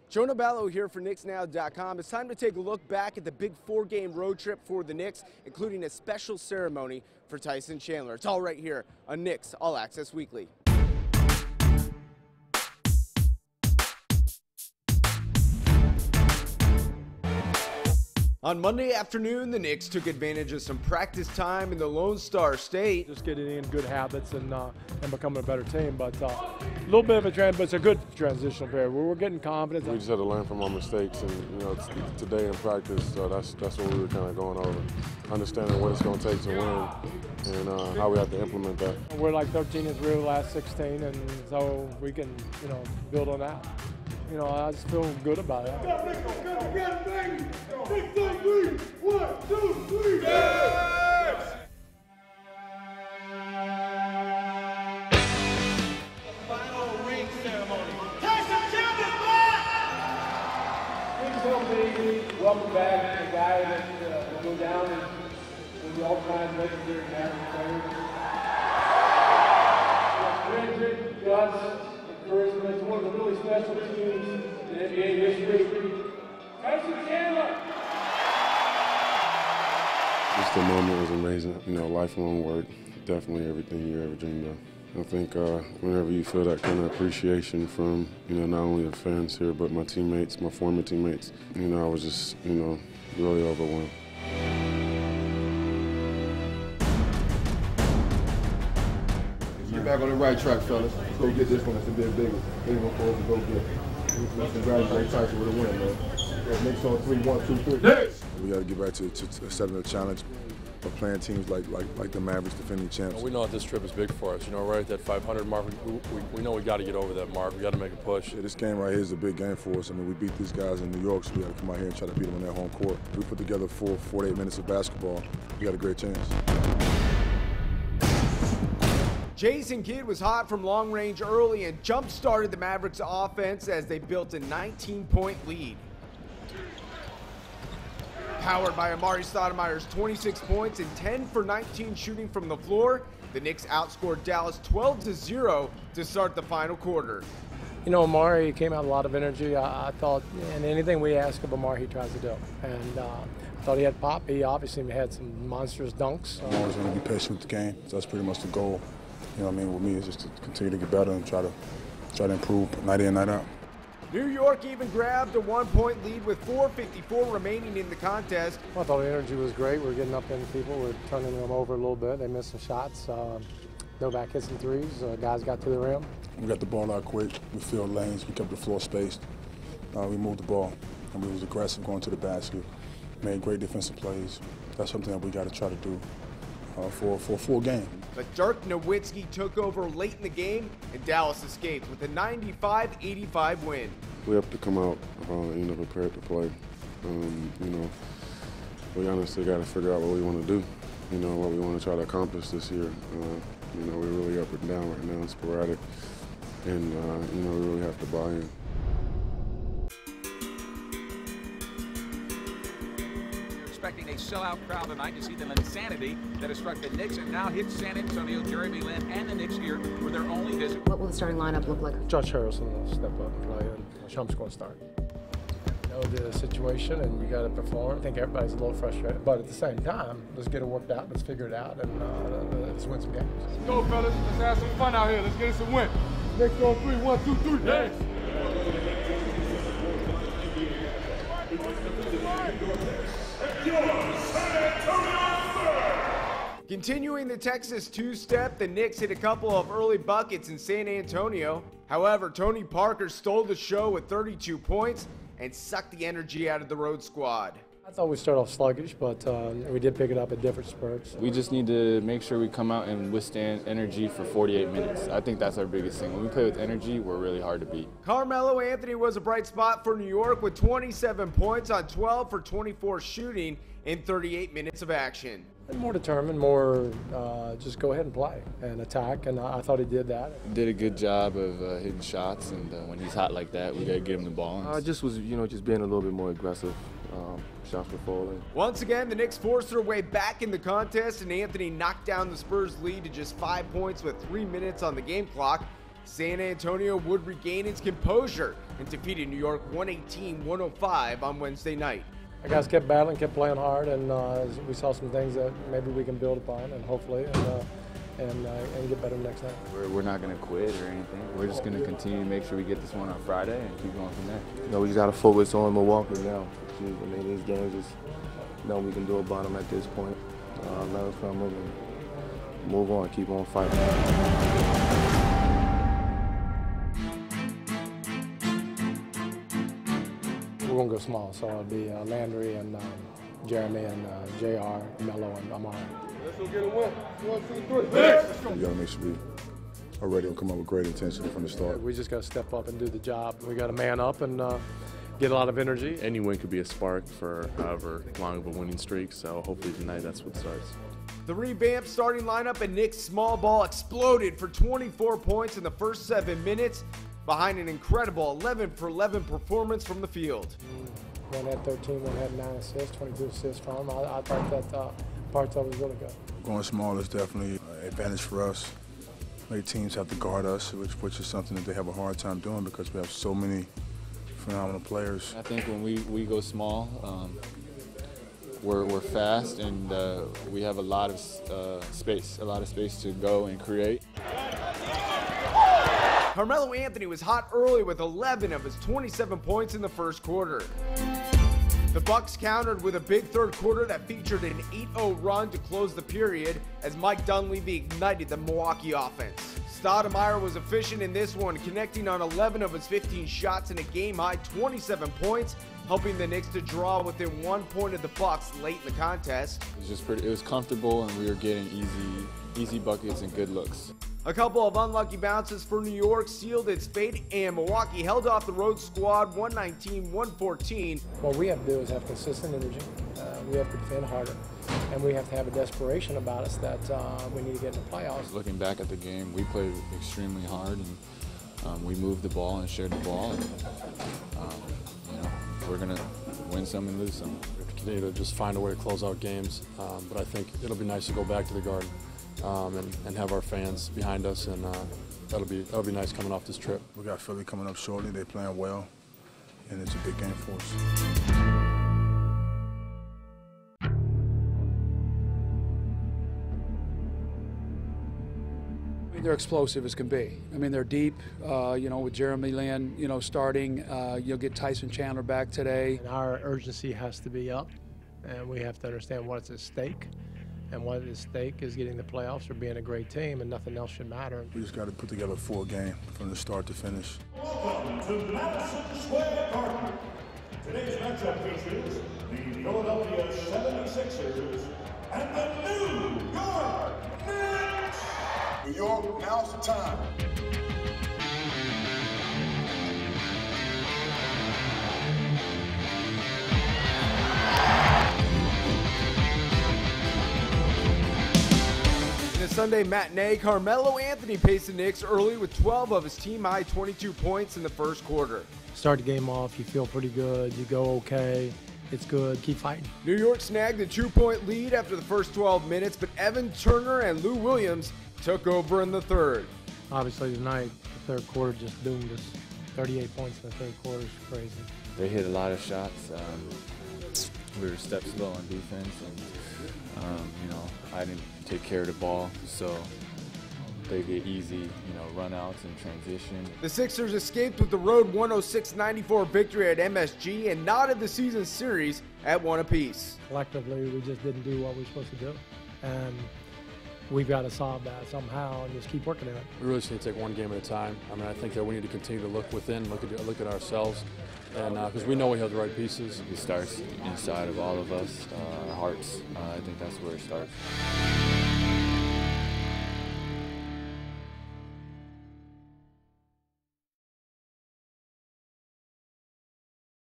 Jonah Ballo here for KnicksNow.com. It's time to take a look back at the big 4-game road trip for the Knicks, including a special ceremony for Tyson Chandler. It's all right here on Knicks All-Access Weekly. On Monday afternoon, the Knicks took advantage of some practice time in the Lone Star State. Just getting in good habits and becoming a better team, but a little bit of a trend, but it's a good transitional period. We're getting confidence. We just had to learn from our mistakes, and today in practice, that's what we were kind of going over, understanding what it's going to take to win, and how we have to implement that. We're like 13-3 last 16, and so we can build on that. I just feel good about it. One, two, three, yes! Final ring ceremony. Tyson Chandler back! Baby, welcome back. The guy that will go down and will be all kinds of legendary Maverick players. Guts, encouragement. It's one of the really special teams in NBA history. Tyson Chandler! Just the moment was amazing. Lifelong work, definitely everything you ever dreamed of. I think whenever you feel that kind of appreciation from, not only the fans here, but my teammates, my former teammates, I was just, really overwhelmed. Get back on the right track, fellas. Let's go get this one. It's a bit bigger. Big one for us to go get. Let's congratulate Tyson with a win, man. Knicks on 3, 1, 2, 3. Knicks! We got to get back to setting a challenge of playing teams like the Mavericks, defending champs. We know that this trip is big for us. Right at that 500 mark, we know we got to get over that mark. We got to make a push. Yeah, this game right here is a big game for us. We beat these guys in New York, so we got to come out here and try to beat them on their home court. We put together 48 minutes of basketball. We got a great chance. Jason Kidd was hot from long range early and jump-started the Mavericks' offense as they built a 19-point lead. Powered by Amari Stoudemire's 26 points and 10 for 19 shooting from the floor, the Knicks outscored Dallas 12-0 to start the final quarter. Amari came out with a lot of energy. I thought, and anything we ask of Amari, he tries to do. And I thought he had pop. He obviously had some monstrous dunks. I'm always going to be patient with the game. So that's pretty much the goal. With me is just to continue to get better and try to improve night in, night out. New York even grabbed a 1-point lead with 4:54 remaining in the contest. I thought the energy was great. We're getting up in people. We're turning them over a little bit. They missed some shots. Novak hit some threes. Guys got to the rim. We got the ball out quick. We filled lanes. We kept the floor spaced. We moved the ball, and we was aggressive going to the basket. Made great defensive plays. That's something that we got to try to do for a full game. But Dirk Nowitzki took over late in the game, and Dallas escaped with a 95-85 win. We have to come out, prepared to play. We honestly got to figure out what we want to do, what we want to try to accomplish this year. We're really up and down right now, sporadic, and, we really have to buy in. Expecting a sellout crowd tonight to see the insanity that has struck the Knicks and now hits San Antonio. Jeremy Lin and the Knicks here for their only visit. What will the starting lineup look like? Josh Harrelson will step up and play, and Shump's going to start. Know the situation, and you got to perform. I think everybody's a little frustrated, but at the same time, let's get it worked out. Let's figure it out, and let's win some games. Let's go, fellas. Let's have some fun out here. Let's get us a win. Knicks on 3, 1, 2, 3. Knicks! Continuing the Texas two-step, the Knicks hit a couple of early buckets in San Antonio. However, Tony Parker stole the show with 32 points and sucked the energy out of the road squad. I thought we started off sluggish, but we did pick it up at different spurts. We just need to make sure we come out and withstand energy for 48 minutes. I think that's our biggest thing. When we play with energy, we're really hard to beat. Carmelo Anthony was a bright spot for New York with 27 points on 12 for 24 shooting in 38 minutes of action. And more determined, more just go ahead and play and attack, and I thought he did that. Did a good job of hitting shots, and when he's hot like that, we got to get him the ball. Just was, just being a little bit more aggressive. Shots were falling. Once again, the Knicks forced their way back in the contest, and Anthony knocked down the Spurs' lead to just 5 points with 3 minutes on the game clock. San Antonio would regain its composure and defeated New York 118-105 on Wednesday night. The guys kept battling, kept playing hard, and we saw some things that maybe we can build upon, and hopefully, and get better next night. We're not going to quit or anything. We're just going to continue to make sure we get this one on Friday and keep going from there. You know, we just got to focus on Milwaukee now. I mean, these games is, you know, we can do about them at this point. Let us come up and move on, keep on fighting. We're going to go small, so it'll be Landry and Jeremy and JR, Melo and Amari. Let's go get a win. 1, 2, 3. We got to make sure we are ready and come up with great intensity from the start. We just got to step up and do the job. We got to man up and get a lot of energy. Any win could be a spark for however long of a winning streak, so hopefully tonight that's what starts. The revamped starting lineup at Knicks small ball exploded for 24 points in the first 7 minutes behind an incredible 11-for-11 performance from the field. One had 13, one had 9 assists, 22 assists from him. I thought that part of it was really good. Going small is definitely an advantage for us. Many teams have to guard us, which is something that they have a hard time doing because we have so many phenomenal players. I think when we go small, we're fast and we have a lot of space to go and create. Carmelo Anthony was hot early with 11 of his 27 points in the first quarter. The Bucks countered with a big third quarter that featured an 8-0 run to close the period as Mike Dunleavy ignited the Milwaukee offense. Stoudemire was efficient in this one, connecting on 11 of his 15 shots and a game-high 27 points, helping the Knicks to draw within 1 point of the Bucks late in the contest. It was comfortable and we were getting easy buckets and good looks. A couple of unlucky bounces for New York sealed its fate, and Milwaukee held off the road squad 119-114. What we have to do is have consistent energy. We have to defend harder, and we have to have a desperation about us that we need to get in the playoffs. Looking back at the game, we played extremely hard, and we moved the ball and shared the ball. And, you know, we're going to win some and lose some. We have to continue to just find a way to close out games, but I think it'll be nice to go back to the Garden. And have our fans behind us, and that'll be nice coming off this trip. We got Philly coming up shortly. They're playing well, and it's a big game for us. I mean, they're explosive as can be. I mean, they're deep. You know, with Jeremy Lin, you know, starting, you'll get Tyson Chandler back today. And our urgency has to be up, and we have to understand what's at stake. And what is at stake is getting the playoffs or being a great team, and nothing else should matter. We just got to put together a full game from the start to finish. Welcome to Madison Square Garden. Today's matchup features the Philadelphia 76ers and the New York Knicks. New York, now's the time. In a Sunday matinee, Carmelo Anthony paced the Knicks early with 12 of his team-high 22 points in the first quarter. Start the game off, you feel pretty good, you go okay, it's good, keep fighting. New York snagged a 2-point lead after the first 12 minutes, but Evan Turner and Lou Williams took over in the third. Obviously tonight, the third quarter just doomed us. 38 points in the third quarter is crazy. They hit a lot of shots. We were steps slow on defense, and you know, I didn't take care of the ball, so they get easy, you know, run-outs and transition. The Sixers escaped with the road 106-94 victory at MSG and knotted the season series at 1 apiece. Collectively, we just didn't do what we were supposed to do, and we've got to solve that somehow and just keep working at it. We really just need to take one game at a time. I mean, I think that we need to continue to look within, look at ourselves, and because we know we have the right pieces. It starts inside of all of us, our hearts. I think that's where it starts.